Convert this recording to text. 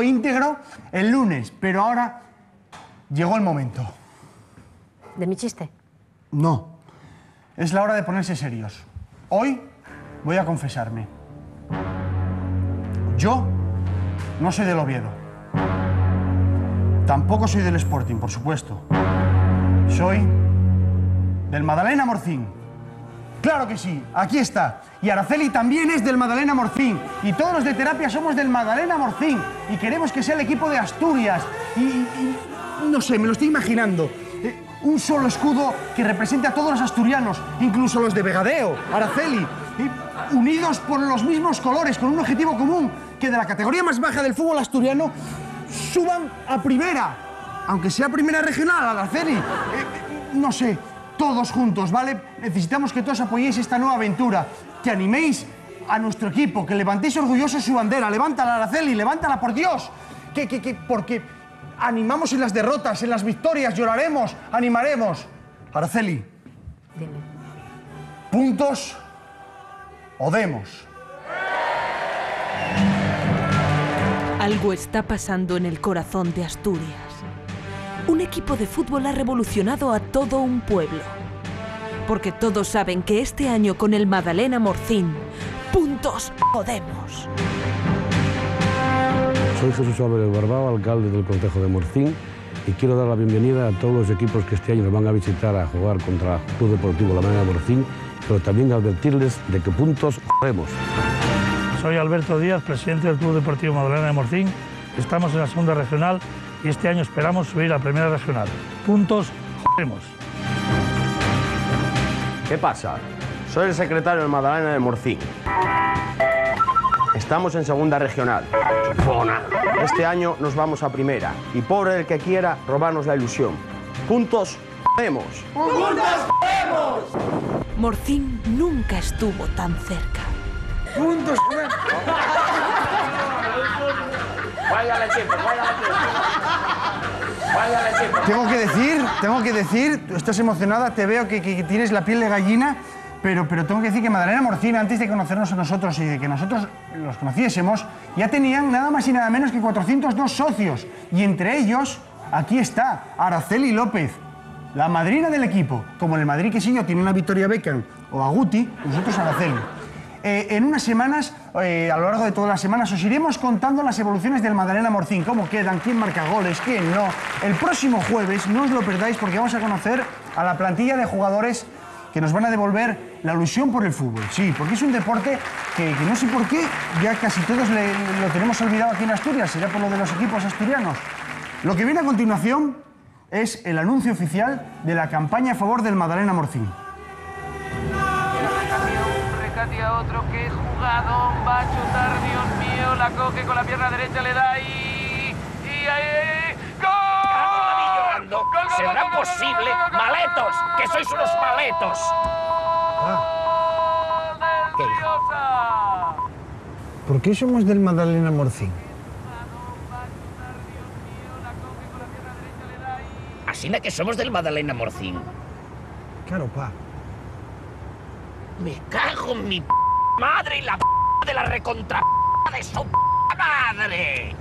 todo íntegro el lunes, pero ahora llegó el momento. ¿De mi chiste? No, es la hora de ponerse serios. Hoy voy a confesarme. Yo no soy del Oviedo. Tampoco soy del Sporting, por supuesto. Soy del Madalena Morcín. Claro que sí, aquí está. Y Araceli también es del Madalena Morcín. Y todos los de terapia somos del Madalena Morcín. Y queremos que sea el equipo de Asturias. Y no sé, me lo estoy imaginando. Un solo escudo que represente a todos los asturianos, incluso los de Vegadeo, Araceli, unidos por los mismos colores, con un objetivo común, que de la categoría más baja del fútbol asturiano suban a primera, aunque sea primera regional, Araceli. No sé, todos juntos, ¿vale? Necesitamos que todos apoyéis esta nueva aventura, que animéis a nuestro equipo, que levantéis orgullosos su bandera. Levántala, Araceli, levántala, por Dios. Porque animamos en las derrotas, en las victorias, lloraremos, animaremos. Araceli. Dime. ¿Puntos o demos? Algo está pasando en el corazón de Asturias. Un equipo de fútbol ha revolucionado a todo un pueblo. Porque todos saben que este año con el Madalena Morcín, puntos o demos. Soy Jesús Álvarez Barbao, alcalde del concejo de Morcín, y quiero dar la bienvenida a todos los equipos que este año nos van a visitar a jugar contra el Club Deportivo La Madalena Morcín, pero también advertirles de que puntos demos. Soy Alberto Díaz, presidente del Club Deportivo Madalena de Morcín. Estamos en la segunda regional y este año esperamos subir a primera regional. Puntos demos. ¿Qué pasa? Soy el secretario del Madalena de Morcín. Estamos en segunda regional. Chupona. Este año nos vamos a primera. Y pobre el que quiera robarnos la ilusión. Puntos demos. ¡Puntos demos! Morcín nunca estuvo tan cerca. ¡Puntos! Vaya equipo, vaya equipo. Tengo que decir, tú estás emocionada, te veo que tienes la piel de gallina, pero tengo que decir que Madalena Morcín, antes de conocernos a nosotros y de que nosotros los conociésemos, ya tenían nada más y nada menos que 402 socios. Y entre ellos, aquí está, Araceli López, la madrina del equipo. Como en el Madrid que sí yo tiene una Victoria Beckham o a Guti, nosotros Araceli. En unas semanas, a lo largo de todas las semanas, os iremos contando las evoluciones del Madalena Morcín, cómo quedan, quién marca goles, quién no. El próximo jueves, no os lo perdáis porque vamos a conocer a la plantilla de jugadores que nos van a devolver la ilusión por el fútbol. Sí, porque es un deporte que no sé por qué, ya casi todos lo tenemos olvidado aquí en Asturias, será por lo de los equipos asturianos. Lo que viene a continuación es el anuncio oficial de la campaña a favor del Madalena Morcín. A otro, que jugadón, va a chutar, Dios mío, la coge con la pierna derecha, le da y ahí, ¡gol! ¡Gol! ¿Será posible? ¡Maletos! ¡Que sois unos maletos! ¿Qué hijo? ¿Por qué somos del Madalena Morcín? Así que somos del Madalena Morcín. Claro, pa. Me cago en mi madre y la de la recontra de su madre.